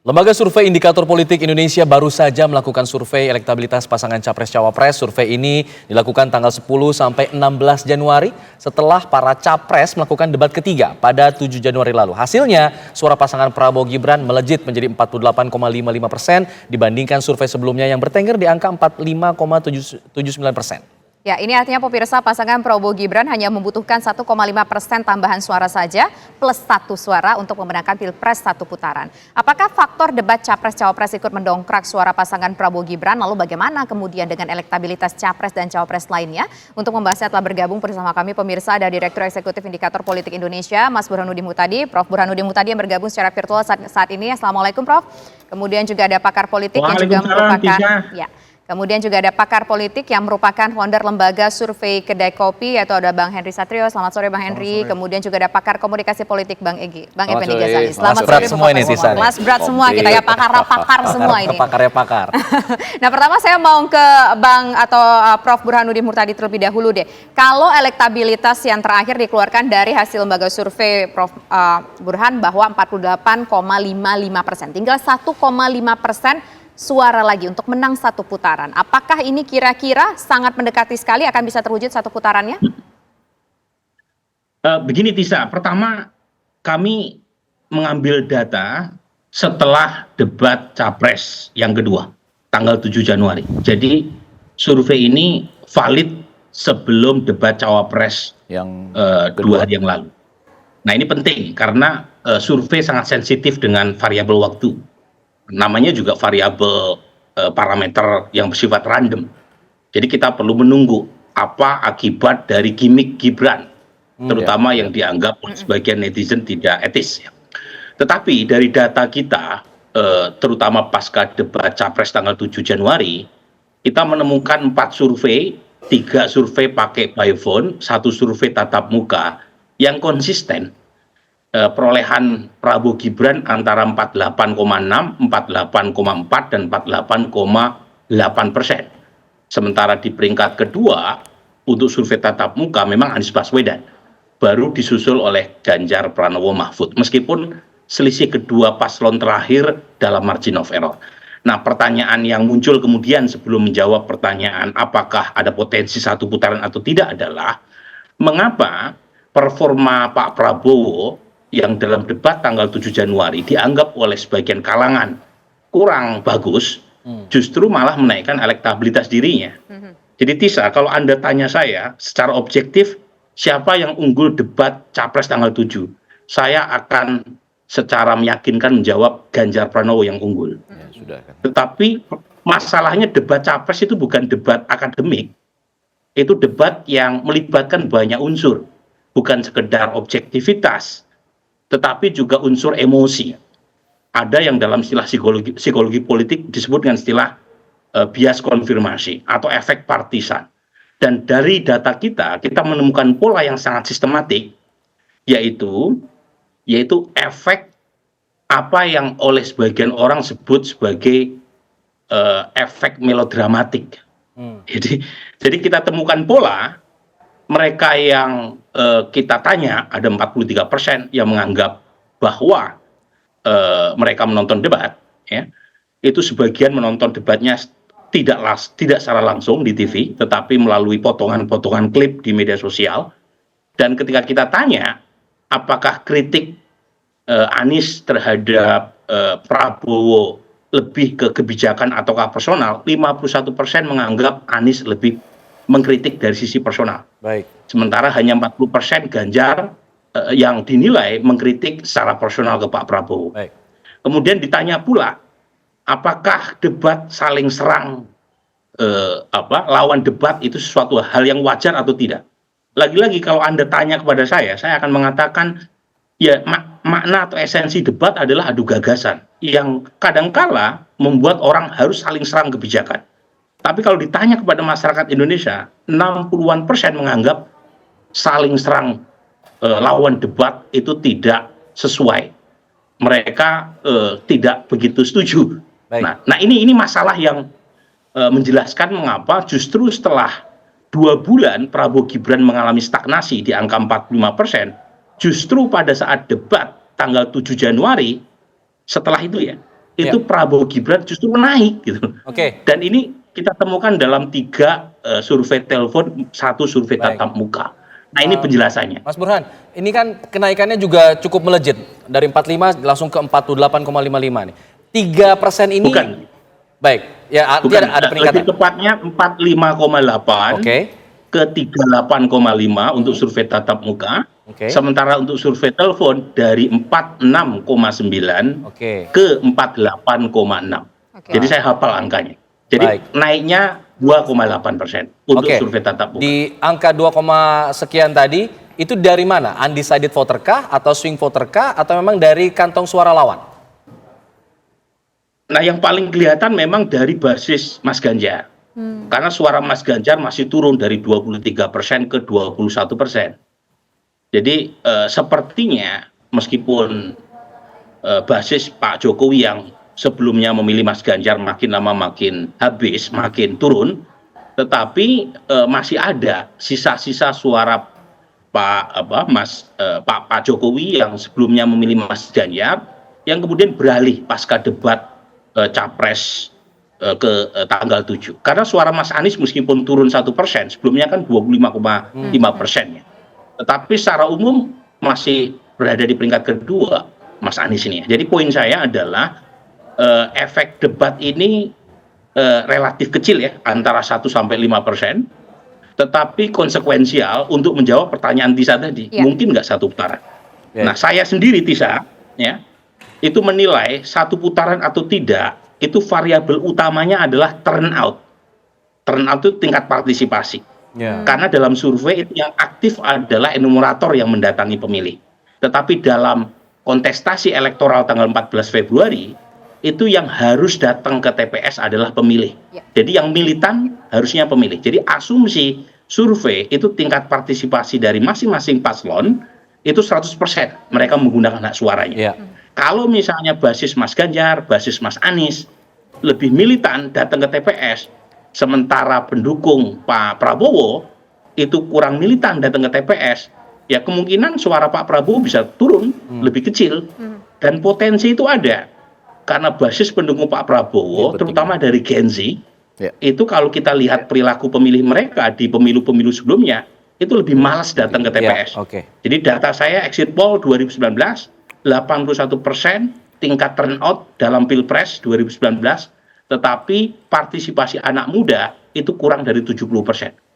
Lembaga Survei Indikator Politik Indonesia baru saja melakukan survei elektabilitas pasangan Capres-Cawapres. Survei ini dilakukan tanggal 10 sampai 16 Januari setelah para capres melakukan debat ketiga pada 7 Januari lalu. Hasilnya, suara pasangan Prabowo Gibran melejit menjadi 48,55% dibandingkan survei sebelumnya yang bertengger di angka 45,79%. Ya, ini artinya pemirsa pasangan Prabowo Gibran hanya membutuhkan 1,5% tambahan suara saja plus 1 suara untuk memenangkan Pilpres 1 putaran. Apakah faktor debat Capres-Cawapres ikut mendongkrak suara pasangan Prabowo Gibran? Lalu bagaimana kemudian dengan elektabilitas Capres dan Cawapres lainnya? Untuk membahasnya telah bergabung bersama kami pemirsa ada Direktur Eksekutif Indikator Politik Indonesia, Mas Burhanuddin Mutadi. Prof. Burhanuddin Mutadi yang bergabung secara virtual saat ini. Assalamualaikum Prof. Kemudian juga ada pakar politik yang juga merupakan... Kemudian juga ada pakar politik yang merupakan founder lembaga survei Kedai Kopi, yaitu ada Bang Henry Satrio. Selamat sore Bang Henry. Kemudian juga ada pakar komunikasi politik Bang Effendi Ghazali. Selamat sore semua ini sisa. Kelas berat semua kita ya, pakar semua ini. Pakar. Nah, pertama saya mau ke Bang atau Prof. Burhanuddin Mutadi terlebih dahulu deh. Kalau elektabilitas yang terakhir dikeluarkan dari hasil lembaga survei Prof. Burhan bahwa 48,55%. Tinggal 1,5% suara lagi untuk menang 1 putaran. Apakah ini kira-kira sangat mendekati sekali akan bisa terwujud 1 putarannya? Begini Tisa, pertama kami mengambil data setelah debat Capres yang kedua, tanggal 7 Januari. Jadi survei ini valid sebelum debat Cawapres yang 2 hari yang lalu. Nah ini penting karena survei sangat sensitif dengan variabel waktu. Namanya juga variabel parameter yang bersifat random. Jadi kita perlu menunggu apa akibat dari gimmick Gibran, terutama yang dianggap sebagian netizen tidak etis. Tetapi dari data kita, terutama pasca debat Capres tanggal 7 Januari, kita menemukan 4 survei, 3 survei pakai by phone, 1 survei tatap muka yang konsisten. Perolehan Prabowo Gibran antara 48,6, 48,4 dan 48,8%. Sementara di peringkat kedua untuk survei tatap muka memang Anies Baswedan, baru disusul oleh Ganjar Pranowo Mahfud. Meskipun selisih kedua paslon terakhir dalam margin of error. Nah, pertanyaan yang muncul kemudian sebelum menjawab pertanyaan apakah ada potensi 1 putaran atau tidak adalah mengapa performa Pak Prabowo yang dalam debat tanggal 7 Januari dianggap oleh sebagian kalangan kurang bagus, justru malah menaikkan elektabilitas dirinya. Jadi Tisa, kalau Anda tanya saya secara objektif, siapa yang unggul debat Capres tanggal 7? Saya akan secara meyakinkan menjawab Ganjar Pranowo yang unggul. Tetapi masalahnya debat Capres itu bukan debat akademik, itu debat yang melibatkan banyak unsur, bukan sekedar objektivitas, tetapi juga unsur emosi. Ada yang dalam istilah psikologi politik disebut dengan istilah bias konfirmasi atau efek partisan. Dan dari data kita menemukan pola yang sangat sistematik, yaitu efek apa yang oleh sebagian orang sebut sebagai efek melodramatik. Jadi kita temukan pola. Mereka yang kita tanya, ada 43% yang menganggap bahwa mereka menonton debat, ya, itu sebagian menonton debatnya tidak secara langsung di TV, tetapi melalui potongan-potongan klip di media sosial. Dan ketika kita tanya, apakah kritik Anies terhadap Prabowo lebih ke kebijakan ataukah personal, 51% menganggap Anies lebih mengkritik dari sisi personal. Baik. Sementara hanya 40% Ganjar yang dinilai mengkritik secara personal ke Pak Prabowo. Baik. Kemudian ditanya pula, apakah debat saling serang lawan debat itu sesuatu hal yang wajar atau tidak? Lagi-lagi kalau Anda tanya kepada saya akan mengatakan ya makna atau esensi debat adalah adu gagasan yang kadangkala membuat orang harus saling serang kebijakan. Tapi kalau ditanya kepada masyarakat Indonesia, 60-an% menganggap saling serang lawan debat itu tidak sesuai. Mereka tidak begitu setuju. Nah ini masalah yang menjelaskan mengapa justru setelah 2 bulan Prabowo Gibran mengalami stagnasi di angka 45%, justru pada saat debat tanggal 7 Januari, setelah itu ya, itu Prabowo Gibran justru naik gitu. Oke. Dan ini kita temukan dalam 3 survei telepon, 1 survei Baik. tatap muka. Nah ini penjelasannya. Mas Burhan, ini kan kenaikannya juga cukup melejit dari 45 langsung ke 48,55 nih. 3% ini. Bukan. Baik, ya Bukan, ada peningkatan. lebih tepatnya 45,8 Oke. ke 38,5 untuk survei tatap muka. Oke. Sementara untuk survei telepon dari 46,9 Oke. ke 48,6. Oke. Jadi saya hafal angkanya. Jadi Baik. naiknya 2,8% untuk Oke. survei tatap muka. Di angka 2, sekian tadi itu dari mana? Undecided voter kah atau swing voter kah atau memang dari kantong suara lawan? Nah, yang paling kelihatan memang dari basis Mas Ganjar. Karena suara Mas Ganjar masih turun dari 23% ke 21%. Jadi sepertinya meskipun basis Pak Jokowi yang sebelumnya memilih Mas Ganjar makin lama makin habis, makin turun, tetapi masih ada sisa-sisa suara Pak Jokowi yang sebelumnya memilih Mas Ganjar, yang kemudian beralih pasca debat capres ke tanggal 7. Karena suara Mas Anies meskipun turun 1%, sebelumnya kan 25,5%. Tetapi secara umum masih berada di peringkat kedua Mas Anies ini. Jadi poin saya adalah efek debat ini relatif kecil ya, antara 1 sampai 5%, tetapi konsekuensial untuk menjawab pertanyaan Tisa tadi. Ya. Mungkin nggak 1 putaran. Ya. Nah, saya sendiri Tisa, ya, itu menilai 1 putaran atau tidak, itu variabel utamanya adalah turnout. Turnout itu tingkat partisipasi. Ya. Karena dalam survei itu yang aktif adalah enumerator yang mendatangi pemilih. Tetapi dalam kontestasi elektoral tanggal 14 Februari, itu yang harus datang ke TPS adalah pemilih. Ya. Jadi yang militan harusnya pemilih. Jadi asumsi survei itu tingkat partisipasi dari masing-masing paslon itu 100% mereka menggunakan hak suaranya. Ya. Kalau misalnya basis Mas Ganjar, basis Mas Anies lebih militan datang ke TPS, sementara pendukung Pak Prabowo itu kurang militan datang ke TPS, ya kemungkinan suara Pak Prabowo bisa turun lebih kecil, dan potensi itu ada karena basis pendukung Pak Prabowo, terutama dari Gen Z, itu kalau kita lihat perilaku pemilih mereka di pemilu-pemilu sebelumnya, itu lebih malas datang ke TPS. Oke. Jadi data saya exit poll 2019, 81% tingkat turnout dalam Pilpres 2019, tetapi partisipasi anak muda itu kurang dari 70%.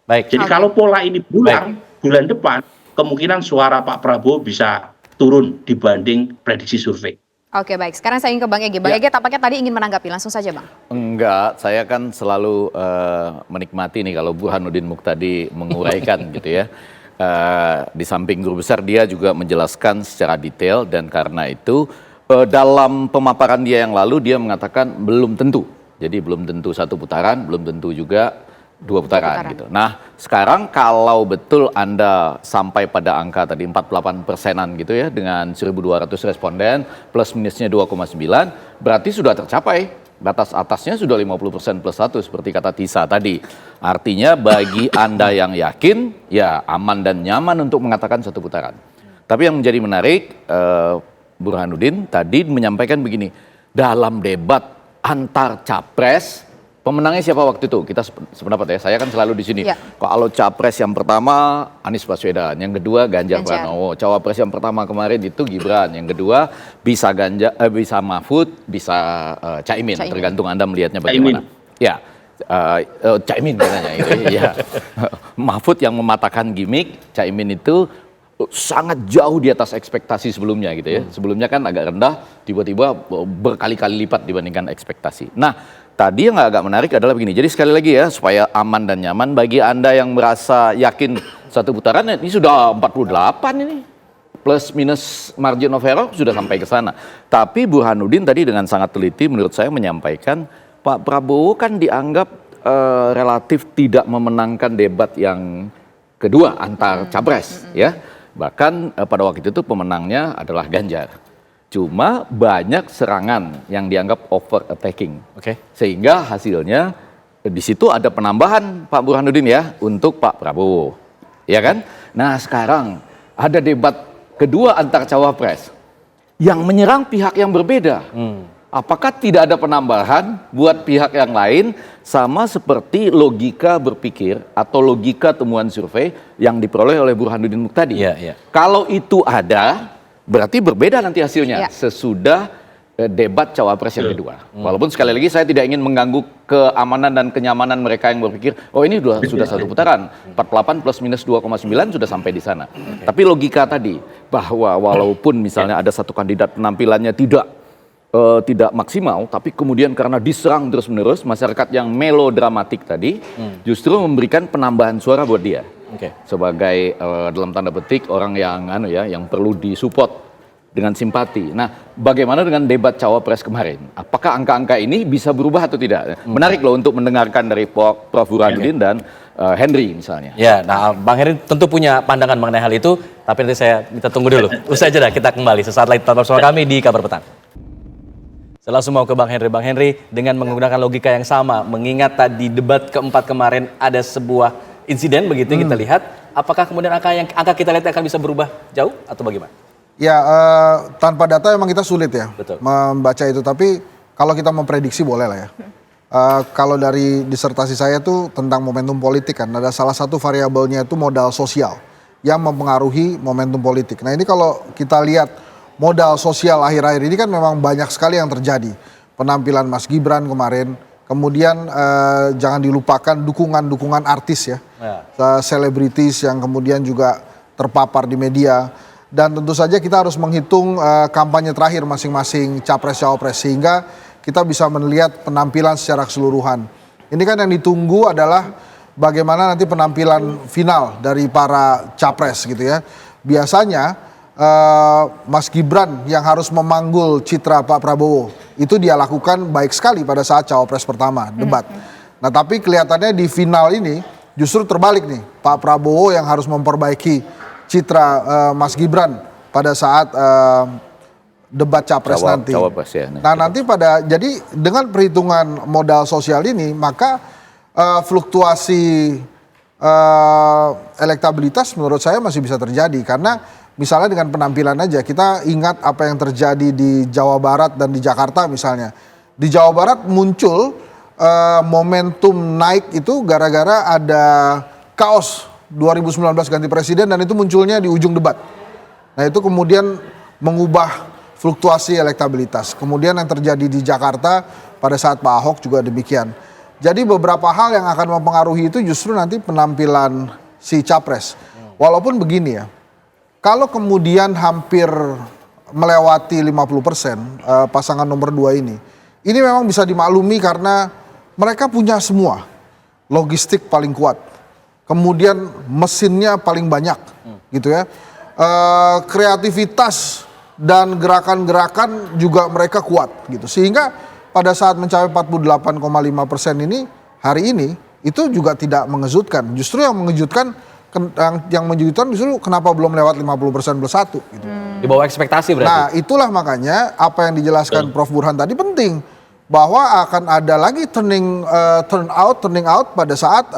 Baik. Jadi kalau pola ini bulan depan, kemungkinan suara Pak Prabowo bisa turun dibanding prediksi survei. Oke, baik. Sekarang saya ingin ke Bang Ege. Bang Ege tampaknya tadi ingin menanggapi. Langsung saja, Bang. Enggak, saya kan selalu menikmati nih kalau Burhanuddin Muqtadi menguraikan gitu ya. Di samping guru besar dia juga menjelaskan secara detail, dan karena itu dalam pemaparan dia yang lalu dia mengatakan belum tentu. Jadi belum tentu 1 putaran, belum tentu juga 2 putaran gitu. Nah, sekarang kalau betul Anda sampai pada angka tadi 48%-an gitu ya, dengan 1.200 responden plus minusnya 2,9, berarti sudah tercapai. Batas atasnya sudah 50% plus 1 seperti kata Tisa tadi. Artinya bagi Anda yang yakin, ya aman dan nyaman untuk mengatakan 1 putaran. Tapi yang menjadi menarik, Burhanuddin tadi menyampaikan begini, dalam debat antar capres, pemenangnya siapa waktu itu? Kita sependapat ya, saya kan selalu di sini. Ya. Kalau capres yang pertama Anies Baswedan, yang kedua Ganjar Pranowo, cawapres yang pertama kemarin itu Gibran, yang kedua bisa bisa Mahfud, bisa Caimin, tergantung Anda melihatnya bagaimana. Ya, Caimin katanya itu. Ya. Mahfud yang mematahkan gimmick, Caimin itu sangat jauh di atas ekspektasi sebelumnya gitu ya. Sebelumnya kan agak rendah, tiba-tiba berkali-kali lipat dibandingkan ekspektasi. Nah, tadi yang agak menarik adalah begini. Jadi sekali lagi ya, supaya aman dan nyaman bagi Anda yang merasa yakin 1 putaran, ini sudah 48 ini. Plus minus margin of error sudah sampai ke sana. Tapi Burhanuddin tadi dengan sangat teliti menurut saya menyampaikan Pak Prabowo kan dianggap relatif tidak memenangkan debat yang kedua antar capres ya. Bahkan pada waktu itu pemenangnya adalah Ganjar. Cuma banyak serangan yang dianggap over attacking. Sehingga hasilnya di situ ada penambahan Pak Burhanuddin ya untuk Pak Prabowo. Ya kan? Nah, sekarang ada debat kedua antar cawapres yang menyerang pihak yang berbeda. apakah tidak ada penambahan buat pihak yang lain, sama seperti logika berpikir atau logika temuan survei yang diperoleh oleh Burhanuddin Muhtadi. Kalau itu ada, berarti berbeda nanti hasilnya sesudah debat cawapres yang kedua. Walaupun sekali lagi saya tidak ingin mengganggu keamanan dan kenyamanan mereka yang berpikir, oh ini sudah satu putaran, 48 plus minus 2,9 sudah sampai di sana. Tapi logika tadi, bahwa walaupun misalnya ada satu kandidat penampilannya tidak maksimal, tapi kemudian karena diserang terus-menerus, masyarakat yang melodramatik tadi justru memberikan penambahan suara buat dia. Sebagai dalam tanda petik orang yang perlu disupport dengan simpati. Nah, bagaimana dengan debat cawapres kemarin? Apakah angka-angka ini bisa berubah atau tidak? Menarik loh untuk mendengarkan dari Prof. Burhanuddin dan Henry misalnya. Ya, nah Bang Henry tentu punya pandangan mengenai hal itu, tapi nanti saya minta tunggu dulu. Usai jeda kita kembali sesaat lagi tetap bersama kami di Kabar Petang. Saya langsung mau ke Bang Henry dengan menggunakan logika yang sama, mengingat tadi debat keempat kemarin ada sebuah insiden begitu kita lihat, apakah kemudian angka kita lihat akan bisa berubah jauh atau bagaimana? Ya, tanpa data emang kita sulit ya membaca itu. Tapi kalau kita memprediksi boleh lah ya. Kalau dari disertasi saya tuh tentang momentum politik kan. Ada salah satu variabelnya itu modal sosial yang mempengaruhi momentum politik. Nah ini kalau kita lihat modal sosial akhir-akhir ini kan memang banyak sekali yang terjadi. Penampilan Mas Gibran kemarin. Kemudian jangan dilupakan dukungan artis ya. Selebritis yang kemudian juga terpapar di media. Dan tentu saja kita harus menghitung kampanye terakhir masing-masing capres-cawapres sehingga kita bisa melihat penampilan secara keseluruhan. Ini kan yang ditunggu adalah bagaimana nanti penampilan final dari para capres gitu ya. Biasanya Mas Gibran yang harus memanggul citra Pak Prabowo itu dia lakukan baik sekali pada saat cawapres pertama debat. Nah tapi kelihatannya di final ini justru terbalik nih, Pak Prabowo yang harus memperbaiki citra Mas Gibran pada saat debat capres nanti. Nah nanti jadi dengan perhitungan modal sosial ini maka fluktuasi elektabilitas menurut saya masih bisa terjadi karena misalnya dengan penampilan aja kita ingat apa yang terjadi di Jawa Barat dan di Jakarta misalnya. Di Jawa Barat muncul momentum naik itu gara-gara ada kaos 2019 ganti presiden dan itu munculnya di ujung debat. Nah itu kemudian mengubah fluktuasi elektabilitas. Kemudian yang terjadi di Jakarta pada saat Pak Ahok juga demikian. Jadi beberapa hal yang akan mempengaruhi itu justru nanti penampilan si capres. Walaupun begini ya, kalau kemudian hampir melewati 50% pasangan nomor 2 ini memang bisa dimaklumi karena mereka punya semua. Logistik paling kuat. Kemudian mesinnya paling banyak gitu ya. Kreativitas dan gerakan-gerakan juga mereka kuat gitu. Sehingga pada saat mencapai 48,5% ini hari ini itu juga tidak mengejutkan. Justru yang mengejutkan justru kenapa belum lewat 50% plus 1 gitu. Di bawah ekspektasi berarti. Nah, itulah makanya apa yang dijelaskan Prof. Burhan tadi penting bahwa akan ada lagi turning out pada saat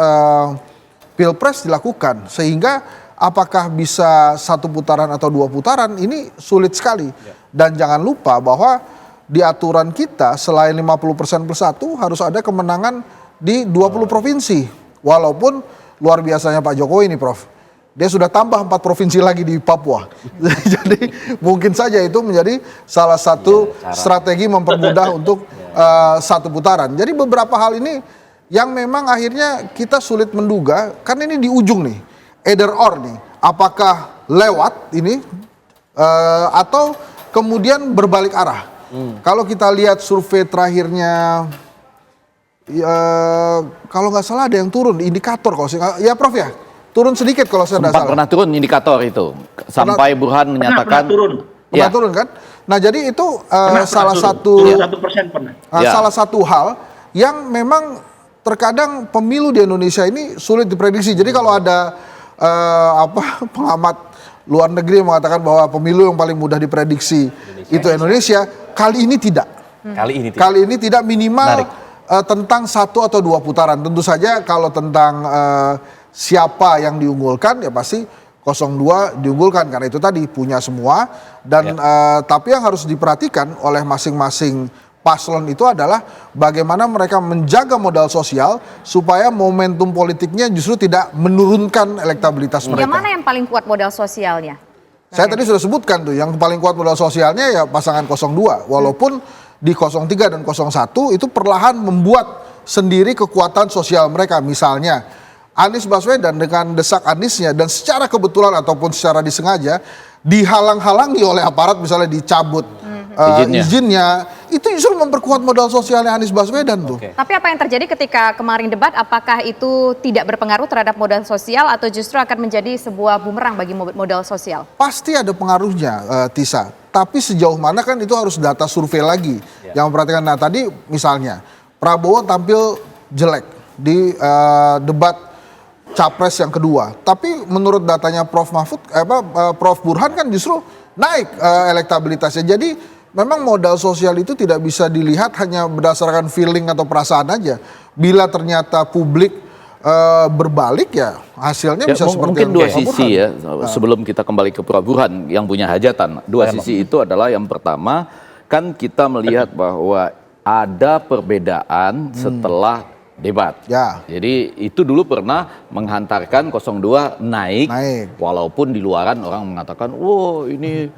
Pilpres dilakukan sehingga apakah bisa 1 putaran atau 2 putaran ini sulit sekali. Dan jangan lupa bahwa di aturan kita selain 50% plus 1 harus ada kemenangan di 20 provinsi. Walaupun luar biasanya Pak Jokowi ini Prof. Dia sudah tambah 4 provinsi lagi di Papua. Jadi mungkin saja itu menjadi salah satu strategi mempermudah untuk 1 putaran. Jadi beberapa hal ini yang memang akhirnya kita sulit menduga karena ini di ujung nih, either or nih, apakah lewat ini atau kemudian berbalik arah. Kalau kita lihat survei terakhirnya, kalau nggak salah ada yang turun indikator kalau ya Prof ya, turun sedikit kalau saya nggak salah. Pernah turun indikator itu sampai Burhan menyatakan pernah turun kan. Nah jadi itu salah satu hal yang memang terkadang pemilu di Indonesia ini sulit diprediksi. Jadi kalau ada pengamat luar negeri yang mengatakan bahwa pemilu yang paling mudah diprediksi itu Indonesia, kali ini tidak. Kali ini tidak minimal tentang 1 atau 2 putaran. Tentu saja kalau tentang siapa yang diunggulkan ya pasti 02 diunggulkan karena itu tadi punya semua dan tapi yang harus diperhatikan oleh masing-masing paslon itu adalah bagaimana mereka menjaga modal sosial supaya momentum politiknya justru tidak menurunkan elektabilitas mereka. Yang mana yang paling kuat modal sosialnya? Saya tadi sudah sebutkan tuh, yang paling kuat modal sosialnya ya pasangan 02. Walaupun di 03 dan 01 itu perlahan membuat sendiri kekuatan sosial mereka. Misalnya Anies Baswedan dengan desak Aniesnya dan secara kebetulan ataupun secara disengaja dihalang-halangi oleh aparat, misalnya dicabut izinnya, itu justru memperkuat modal sosialnya Anies Baswedan tuh. Tapi apa yang terjadi ketika kemarin debat, apakah itu tidak berpengaruh terhadap modal sosial atau justru akan menjadi sebuah bumerang bagi modal sosial? Pasti ada pengaruhnya, Tisa. Tapi sejauh mana kan itu harus data survei lagi yang memperhatikan. Nah tadi misalnya Prabowo tampil jelek di debat Capres yang kedua, tapi menurut datanya Prof Burhan kan justru naik elektabilitasnya. Jadi memang modal sosial itu tidak bisa dilihat hanya berdasarkan feeling atau perasaan aja. Bila ternyata publik berbalik ya hasilnya bisa seperti mungkin dua Prof sisi Burhan. ya. Sebelum kita kembali ke Prof Burhan yang punya hajatan, dua sisi itu adalah yang pertama kan kita melihat bahwa ada perbedaan setelah debat. Ya. Jadi itu dulu pernah menghantarkan 02 naik. Walaupun di luaran orang mengatakan, wow ini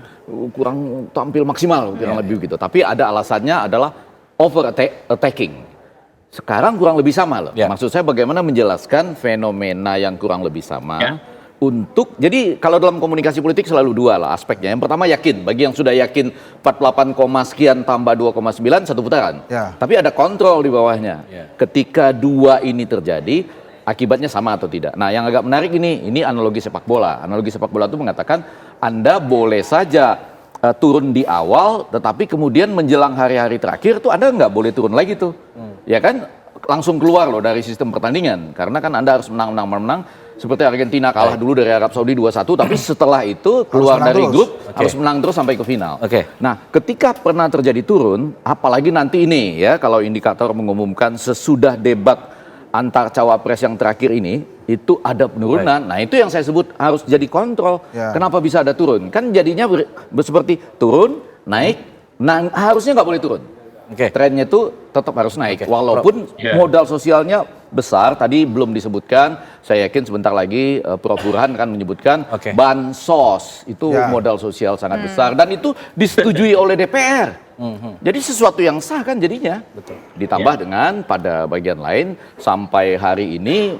kurang tampil maksimal, kurang lebih gitu. Tapi ada alasannya adalah over attacking. Sekarang kurang lebih sama loh. Maksud saya bagaimana menjelaskan fenomena yang kurang lebih sama. Untuk, jadi kalau dalam komunikasi politik selalu dua lah aspeknya. Yang pertama yakin, bagi yang sudah yakin 48, sekian tambah 2,9 satu putaran. Tapi ada kontrol di bawahnya. Ketika dua ini terjadi, akibatnya sama atau tidak. Nah yang agak menarik ini analogi sepak bola. Analogi sepak bola itu mengatakan Anda boleh saja turun di awal, tetapi kemudian menjelang hari-hari terakhir tuh Anda nggak boleh turun lagi tuh. Ya kan? Langsung keluar loh dari sistem pertandingan. Karena kan Anda harus menang. Seperti Argentina kalah dulu dari Arab Saudi 2-1, tapi setelah itu keluar dari grup harus menang terus sampai ke final. Nah, ketika pernah terjadi turun, apalagi nanti ini ya, kalau indikator mengumumkan sesudah debat antar cawapres yang terakhir ini, itu ada penurunan. Nah, itu yang saya sebut harus jadi kontrol. Kenapa bisa ada turun? Kan jadinya seperti turun, naik, harusnya nggak boleh turun. Trennya itu tetap harus naik, walaupun modal sosialnya besar. Tadi belum disebutkan, saya yakin sebentar lagi Prof Burhan akan menyebutkan bansos itu modal sosial sangat besar dan itu disetujui oleh DPR. Jadi sesuatu yang sah kan jadinya. Ditambah dengan pada bagian lain sampai hari ini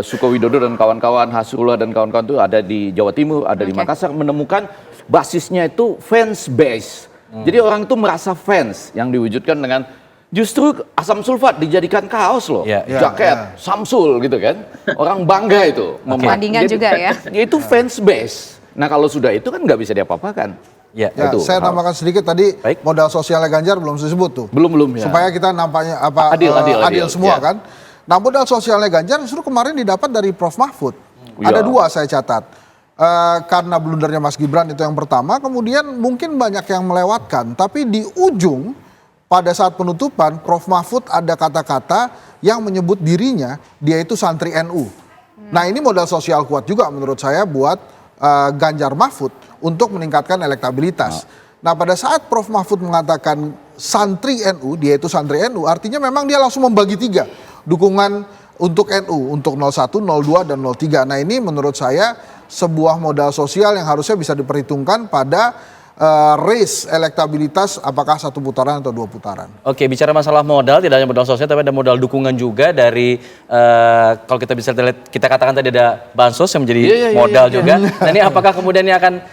Sukowidodo dan kawan-kawan, Hasrullah dan kawan-kawan itu ada di Jawa Timur, ada di Makassar, menemukan basisnya itu fans base. Jadi orang itu merasa fans yang diwujudkan dengan justru asam sulfat dijadikan kaos loh, jaket, Samsul gitu kan. Orang bangga itu. Perbandingan juga ya. Itu fans base. Nah kalau sudah itu kan nggak bisa diapa-apakan. Itu saya tambahkan sedikit tadi modal sosialnya Ganjar belum disebut tuh. Belum ya. Supaya kita nampaknya adil semua kan. Nah modal sosialnya Ganjar justru kemarin didapat dari Prof Mahfud. Ada dua saya catat. Karena blundernya Mas Gibran itu yang pertama, kemudian mungkin banyak yang melewatkan, tapi di ujung pada saat penutupan Prof Mahfud ada kata-kata yang menyebut dirinya dia itu santri NU. Nah ini modal sosial kuat juga menurut saya buat Ganjar Mahfud untuk meningkatkan elektabilitas. Nah pada saat Prof Mahfud mengatakan santri NU, dia itu santri NU, artinya memang dia langsung membagi tiga dukungan untuk NU, untuk 01, 02, dan 03. Nah ini menurut saya sebuah modal sosial yang harusnya bisa diperhitungkan pada race elektabilitas apakah satu putaran atau dua putaran. Oke, bicara masalah modal, tidak hanya modal sosial tapi ada modal dukungan juga dari kalau kita bisa lihat, kita katakan tadi ada bansos yang menjadi modal juga. Nah ini apakah kemudian ini akan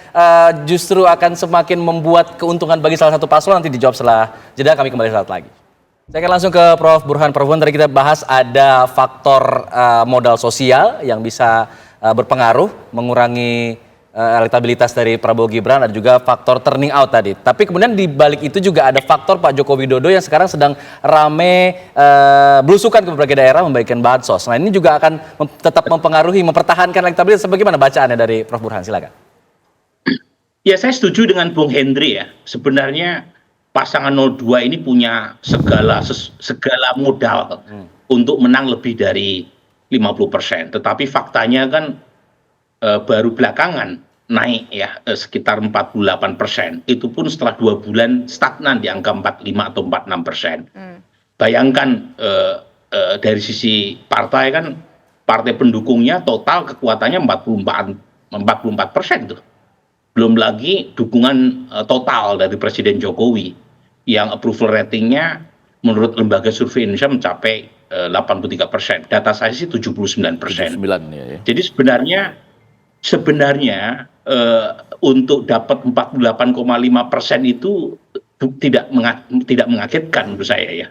justru akan semakin membuat keuntungan bagi salah satu paslon? Nanti dijawab setelah jeda, kami kembali saat lagi. Saya akan langsung ke Prof Burhan. Prof Burhan, tadi kita bahas ada faktor modal sosial yang bisa berpengaruh mengurangi elektabilitas dari Prabowo Gibran, ada juga faktor turning out tadi. Tapi kemudian di balik itu juga ada faktor Pak Joko Widodo yang sekarang sedang rame belusukan ke berbagai daerah membagikan bansos. Nah ini juga akan tetap mempengaruhi, mempertahankan elektabilitas. Bagaimana bacaannya dari Prof Burhan? Silakan. Ya saya setuju dengan Bung Hendri ya. Sebenarnya pasangan 02 ini punya segala modal untuk menang lebih dari 50%. Tetapi faktanya kan baru belakangan naik ya sekitar 48%. Itu pun setelah 2 bulan stagnan di angka 45 atau 46%. Bayangkan dari sisi partai kan, partai pendukungnya total kekuatannya 44% tuh. Belum lagi dukungan total dari Presiden Jokowi yang approval ratingnya menurut lembaga survei Indonesia mencapai 83%. Data saya sih 79%. 79 ya. Jadi sebenarnya untuk dapat 48,5% itu tidak mengagetkan menurut saya ya.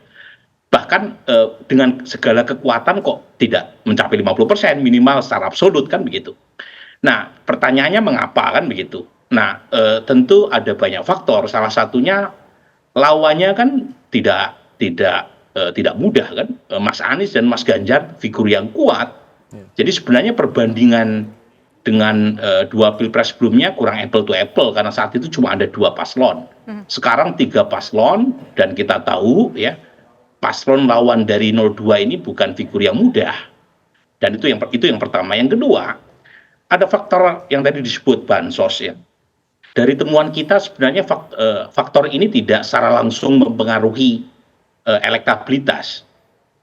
Bahkan dengan segala kekuatan kok tidak mencapai 50% minimal secara absolut kan begitu. Nah, pertanyaannya mengapa kan begitu. Nah, tentu ada banyak faktor. Salah satunya lawannya kan tidak mudah kan. Mas Anies dan Mas Ganjar figur yang kuat. Jadi sebenarnya perbandingan dengan dua pilpres sebelumnya kurang apple to apple karena saat itu cuma ada 2 paslon. Sekarang 3 paslon dan kita tahu ya paslon lawan dari 02 ini bukan figur yang mudah. Dan itu yang pertama. Yang kedua, ada faktor yang tadi disebut bansos ya. Dari temuan kita sebenarnya faktor ini tidak secara langsung mempengaruhi elektabilitas.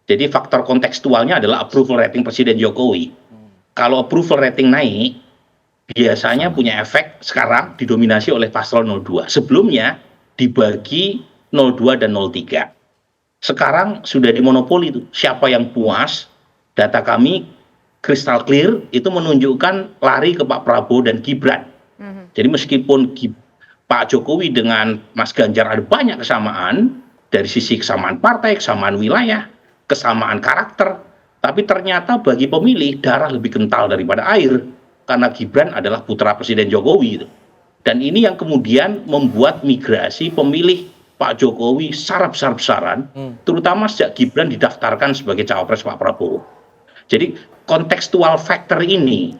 Jadi faktor kontekstualnya adalah approval rating Presiden Jokowi. Kalau approval rating naik, biasanya punya efek sekarang didominasi oleh paslon 02. Sebelumnya dibagi 02 dan 03. Sekarang sudah dimonopoli itu. Siapa yang puas, data kami kristal clear itu menunjukkan lari ke Pak Prabowo dan Gibran. Jadi meskipun Pak Jokowi dengan Mas Ganjar ada banyak kesamaan, dari sisi kesamaan partai, kesamaan wilayah, kesamaan karakter, tapi ternyata bagi pemilih darah lebih kental daripada air karena Gibran adalah putra Presiden Jokowi itu. Dan ini yang kemudian membuat migrasi pemilih Pak Jokowi secara besar-besaran, terutama sejak Gibran didaftarkan sebagai cawapres Pak Prabowo. Jadi kontekstual factor ini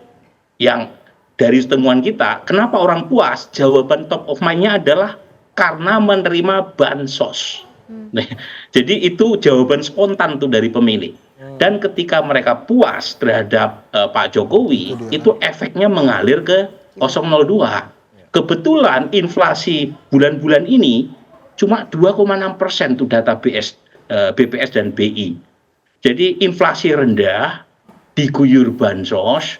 yang dari temuan kita, kenapa orang puas? Jawaban top of mind-nya adalah karena menerima bansos. Nah, jadi itu jawaban spontan tuh dari pemilih. Dan ketika mereka puas terhadap Pak Jokowi, itu efeknya mengalir ke 002. Kebetulan inflasi bulan-bulan ini cuma 2,6% tuh data BPS dan BI. Jadi inflasi rendah, diguyur bansos,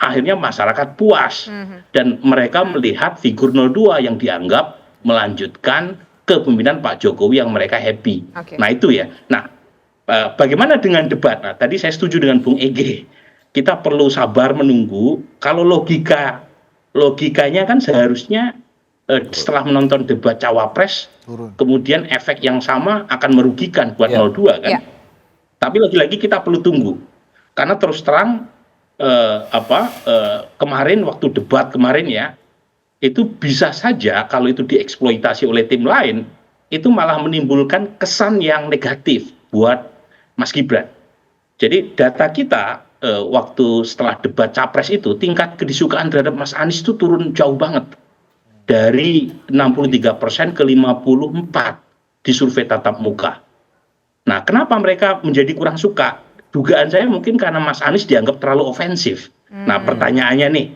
akhirnya masyarakat puas. Dan mereka melihat figur 02 yang dianggap melanjutkan kepemimpinan Pak Jokowi yang mereka happy. Nah itu ya. Nah, bagaimana dengan debat? Nah, tadi saya setuju dengan Bung Ege. Kita perlu sabar menunggu. Kalau logikanya kan seharusnya setelah menonton debat cawapres, kemudian efek yang sama akan merugikan buat 02 kan. Tapi lagi-lagi kita perlu tunggu. Karena terus terang kemarin waktu debat kemarin ya, itu bisa saja kalau itu dieksploitasi oleh tim lain, itu malah menimbulkan kesan yang negatif buat Mas Gibran. Jadi data kita waktu setelah debat capres itu tingkat kedisukaan terhadap Mas Anies itu turun jauh banget. Dari 63% ke 54% di survei tatap muka. Nah, kenapa mereka menjadi kurang suka? Dugaan saya mungkin karena Mas Anies dianggap terlalu ofensif. Nah, pertanyaannya nih,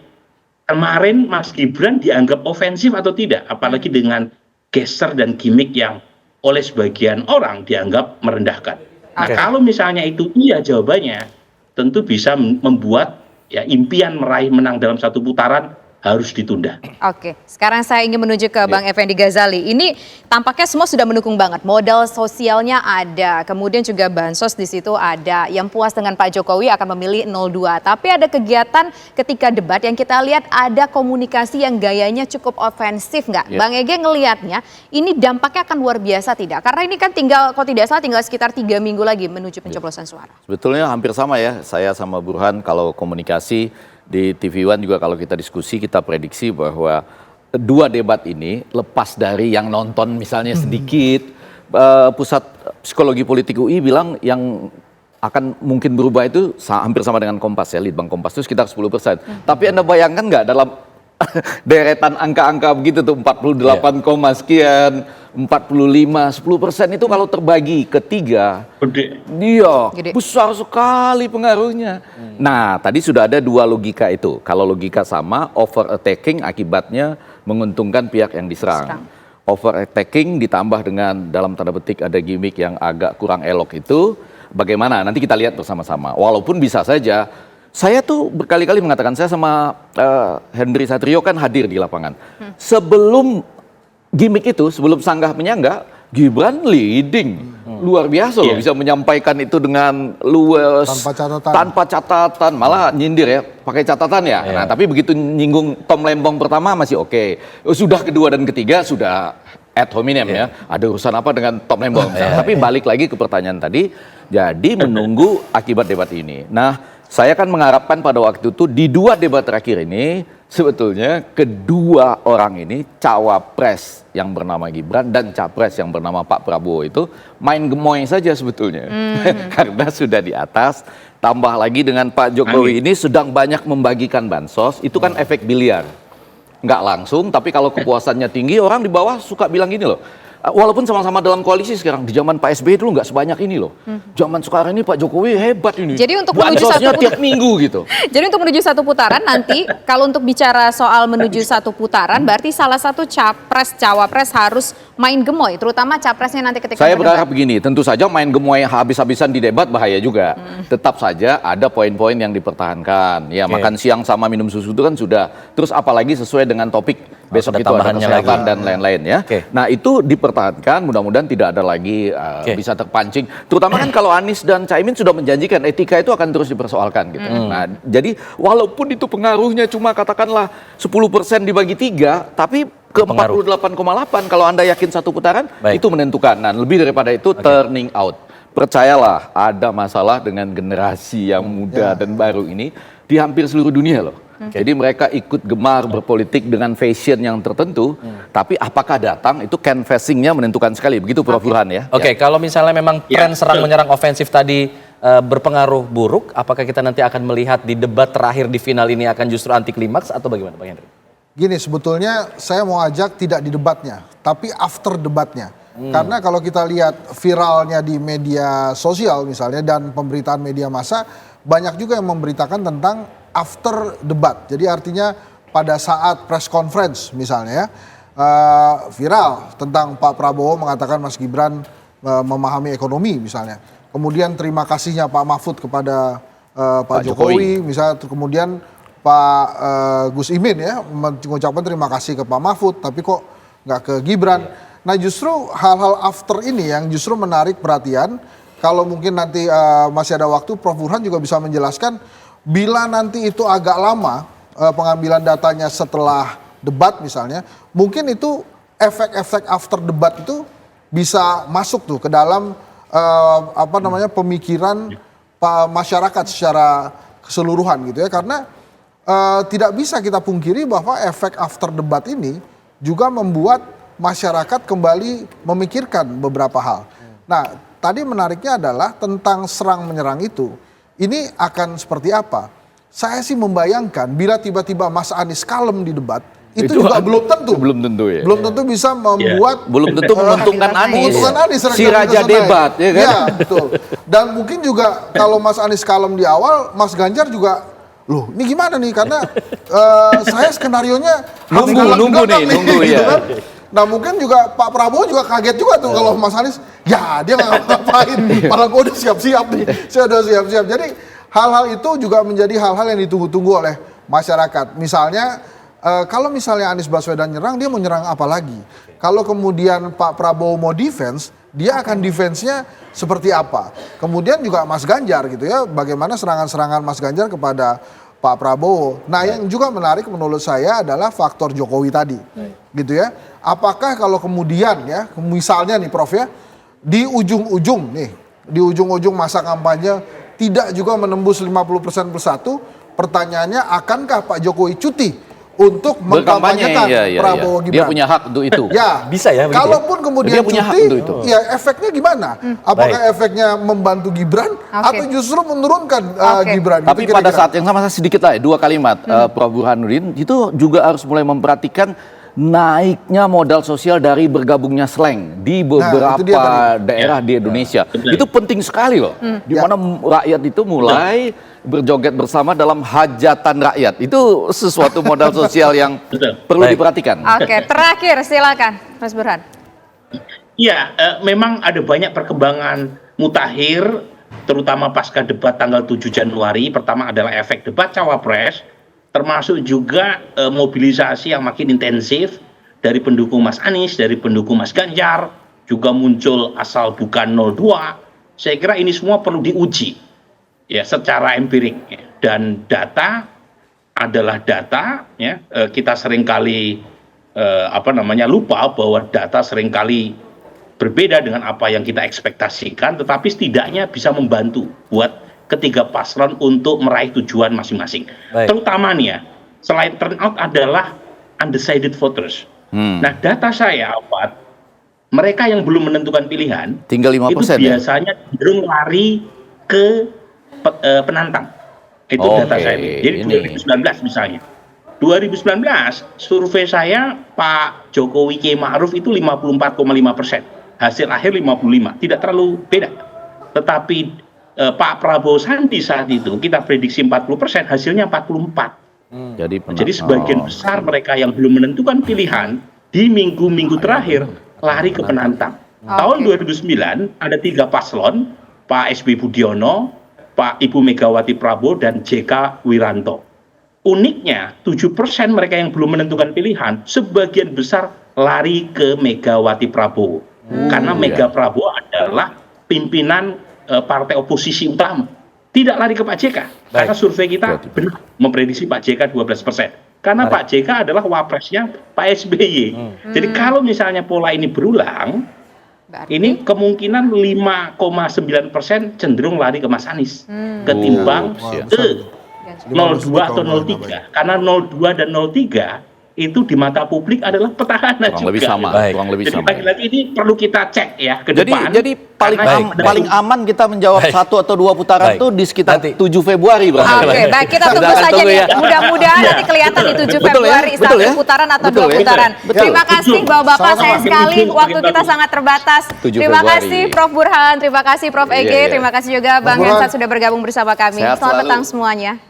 kemarin Mas Gibran dianggap ofensif atau tidak? Apalagi dengan geser dan gimmick yang oleh sebagian orang dianggap merendahkan. Nah, kalau misalnya itu iya jawabannya, tentu bisa membuat ya impian meraih menang dalam satu putaran harus ditunda. Oke, sekarang saya ingin menuju ke Bang Effendi Ghazali. Ini tampaknya semua sudah mendukung banget. Modal sosialnya ada, kemudian juga bansos di situ ada. Yang puas dengan Pak Jokowi akan memilih 02. Tapi ada kegiatan ketika debat yang kita lihat ada komunikasi yang gayanya cukup ofensif nggak? Bang Ege ngelihatnya ini dampaknya akan luar biasa tidak? Karena ini kan tinggal, kalau tidak salah tinggal sekitar 3 minggu lagi menuju pencoblosan suara. Sebetulnya hampir sama ya, saya sama Burhan kalau komunikasi. Di TV One juga kalau kita diskusi, kita prediksi bahwa 2 debat ini lepas dari yang nonton misalnya sedikit, Pusat Psikologi Politik UI bilang yang akan mungkin berubah itu hampir sama dengan Kompas ya, Litbang Kompas itu sekitar 10%. Tapi Anda bayangkan nggak dalam deretan angka-angka begitu tuh 48, sekian, 45, 10% itu kalau terbagi ke 3, Gede. dia Gede. besar sekali pengaruhnya. Nah, tadi sudah ada 2 logika itu. Kalau logika sama, over attacking akibatnya menguntungkan pihak yang diserang. Over attacking ditambah dengan dalam tanda petik ada gimmick yang agak kurang elok itu, bagaimana? Nanti kita lihat bersama-sama. Walaupun bisa saja, saya tuh berkali-kali mengatakan, saya sama Hendry Satrio kan hadir di lapangan. Sebelum gimmick itu, sebelum sanggah menyanggah, Gibran leading. Luar biasa loh, bisa menyampaikan itu dengan luwes. Tanpa catatan. Malah nyindir ya, pakai catatan ya. Nah, tapi begitu nyinggung Tom Lembong pertama masih oke. Sudah kedua dan ketiga sudah ad hominem ya. Ada urusan apa dengan Tom Lembong. Tapi balik lagi ke pertanyaan tadi, jadi menunggu akibat debat ini. Nah, saya kan mengharapkan pada waktu itu di 2 debat terakhir ini sebetulnya kedua orang ini, cawapres yang bernama Gibran dan capres yang bernama Pak Prabowo itu main gemoy saja sebetulnya. Karena sudah di atas, tambah lagi dengan Pak Jokowi ini sedang banyak membagikan bansos, itu kan efek biliar. Nggak langsung, tapi kalau kepuasannya tinggi, orang di bawah suka bilang gini loh, walaupun sama-sama dalam koalisi sekarang, di zaman Pak SBY dulu nggak sebanyak ini loh. Zaman sekarang ini Pak Jokowi hebat ini. Jadi untuk menuju bansosnya tiap minggu gitu. Jadi untuk menuju satu putaran nanti, kalau untuk bicara soal menuju satu putaran, berarti salah satu capres, cawapres harus main gemoy, terutama capresnya nanti ketika Saya berdebat. berharap begini, tentu saja main gemoy habis-habisan di debat bahaya juga. Tetap saja ada poin-poin yang dipertahankan. Ya, makan siang sama minum susu itu kan sudah. Terus apalagi sesuai dengan topik besok ada itu ada tambahannya kesehatan lagi. dan lain-lain ya. Nah, itu dipertahankan, mudah-mudahan tidak ada lagi bisa terpancing. Terutama kan kalau Anies dan Caimin sudah menjanjikan etika itu akan terus dipersoalkan gitu. Nah, jadi walaupun itu pengaruhnya cuma katakanlah 10% dibagi 3, tapi ke 48,8 kalau Anda yakin satu putaran itu menentukan. Nah, lebih daripada itu turning out. Percayalah, ada masalah dengan generasi yang muda dan baru ini di hampir seluruh dunia loh. Jadi mereka ikut gemar berpolitik dengan fashion yang tertentu, tapi apakah datang itu canvassingnya menentukan sekali. Begitu Prof. Burhan ya. Oke, kalau misalnya memang tren serang menyerang ofensif tadi berpengaruh buruk, apakah kita nanti akan melihat di debat terakhir di final ini akan justru anti klimaks atau bagaimana Pak Henry? Gini, sebetulnya saya mau ajak tidak di debatnya, tapi after debatnya. Karena kalau kita lihat viralnya di media sosial misalnya dan pemberitaan media massa, banyak juga yang memberitakan tentang after debat. Jadi artinya pada saat press conference misalnya ya, viral tentang Pak Prabowo mengatakan Mas Gibran memahami ekonomi misalnya. Kemudian terima kasihnya Pak Mahfud kepada Pak Jokowi misalnya, kemudian Pak Gus Imin ya mengucapkan terima kasih ke Pak Mahfud, tapi kok nggak ke Gibran. Nah, justru hal-hal after ini yang justru menarik perhatian. Kalau mungkin nanti masih ada waktu, Prof. Burhan juga bisa menjelaskan bila nanti itu agak lama pengambilan datanya setelah debat misalnya, mungkin itu efek-efek after debat itu bisa masuk tuh ke dalam pemikiran masyarakat secara keseluruhan gitu ya. Karena tidak bisa kita pungkiri bahwa efek after debat ini juga membuat masyarakat kembali memikirkan beberapa hal. Nah, tadi menariknya adalah tentang serang menyerang itu. Ini akan seperti apa? Saya sih membayangkan bila tiba-tiba Mas Anies kalem di debat, itu juga belum tentu. Belum tentu ya. Belum tentu bisa membuat belum tentu menguntungkan Anies. Si raja debat ya kan? Ya, betul. Dan mungkin juga kalau Mas Anies kalem di awal, Mas Ganjar juga loh, ini gimana nih? Karena saya skenarionya nunggu ya. Kan? Nah, mungkin juga Pak Prabowo juga kaget juga tuh kalau Mas Anies, ya dia nggak ngapain, padahal gue udah siap-siap nih, saya udah siap-siap. Jadi hal-hal itu juga menjadi hal-hal yang ditunggu-tunggu oleh masyarakat. Misalnya kalau misalnya Anies Baswedan nyerang, dia mau nyerang apa lagi? Kalau kemudian Pak Prabowo mau defense, dia akan defense-nya seperti apa? Kemudian juga Mas Ganjar gitu ya, bagaimana serangan-serangan Mas Ganjar kepada Pak Prabowo. Nah, yang juga menarik menurut saya adalah faktor Jokowi tadi, gitu ya. Apakah kalau kemudian ya, misalnya nih Prof ya, di ujung-ujung masa kampanye tidak juga menembus 50% persatu, pertanyaannya akankah Pak Jokowi cuti untuk mengkampanyekan Prabowo Gibran? Dia punya hak untuk itu. Ya, bisa ya. Kalaupun kemudian dia punya cuti, hak untuk itu. Ya efeknya gimana? Apakah efeknya membantu Gibran atau justru menurunkan Gibran? Tapi pada saat yang sama, sedikit lah, 2 kalimat Prof. Burhanuddin itu juga harus mulai memperhatikan naiknya modal sosial dari bergabungnya slang di beberapa itu dia tadi. daerah di Indonesia. Itu penting sekali loh. Di mana rakyat itu mulai berjoget bersama dalam hajatan rakyat. Itu sesuatu modal sosial yang perlu diperhatikan. Oke, terakhir silakan Mas Burhan. Iya, memang ada banyak perkembangan mutakhir, terutama pasca debat tanggal 7 Januari. Pertama adalah efek debat Cawapres, termasuk juga mobilisasi yang makin intensif dari pendukung Mas Anies, dari pendukung Mas Ganjar, juga muncul asal bukan 02. Saya kira ini semua perlu diuji ya secara empirik ya. Dan data adalah data ya. Kita seringkali lupa bahwa data seringkali berbeda dengan apa yang kita ekspektasikan, tetapi setidaknya bisa membantu buat ketiga paslon untuk meraih tujuan masing-masing. Terutama nih ya, selain turnout adalah undecided voters. Nah, data saya, mereka yang belum menentukan pilihan, tinggal 5% itu biasanya cenderung lari ke penantang. Itu data saya. Jadi 2019 misalnya. 2019 survei saya Pak Jokowi Kiai Ma'ruf itu 54,5%. Hasil akhir 55, tidak terlalu beda. Tetapi Pak Prabowo Sandi saat itu kita prediksi 40%, hasilnya 44. Jadi sebagian besar mereka yang belum menentukan pilihan di minggu-minggu terakhir lari ke penantang. Tahun 2009 ada 3 paslon, Pak SB Budiono, Pak Ibu Megawati Prabowo, dan JK Wiranto. Uniknya 7% mereka yang belum menentukan pilihan, sebagian besar lari ke Megawati Prabowo. Karena Mega Prabowo adalah pimpinan partai oposisi utama. Tidak lari ke Pak JK. Karena survei kita benar memprediksi Pak JK 12%. Karena Pak JK adalah wapresnya Pak SBY. Jadi kalau misalnya pola ini berulang, ini kemungkinan 5,9% cenderung lari ke Mas Anies. Ketimbang ke 02 atau 03. Karena 02 dan 03 itu di mata publik adalah petahana kurang juga. Kurang lebih sama. Lagi-lagi ini perlu kita cek ya ke depan. Jadi paling aman kita menjawab 1 atau 2 putaran itu di sekitar 7 Februari. Oke, baik, kita tunggu saja nih. Mudah-mudahan nanti kelihatan di 7 Februari 1 putaran atau 2 putaran. Terima kasih Bapak-bapak, saya sekali waktu kita sangat terbatas. Terima kasih Prof Burhan, terima kasih Prof Ege, terima kasih juga Bang Hensat sudah bergabung bersama kami. Selamat petang semuanya.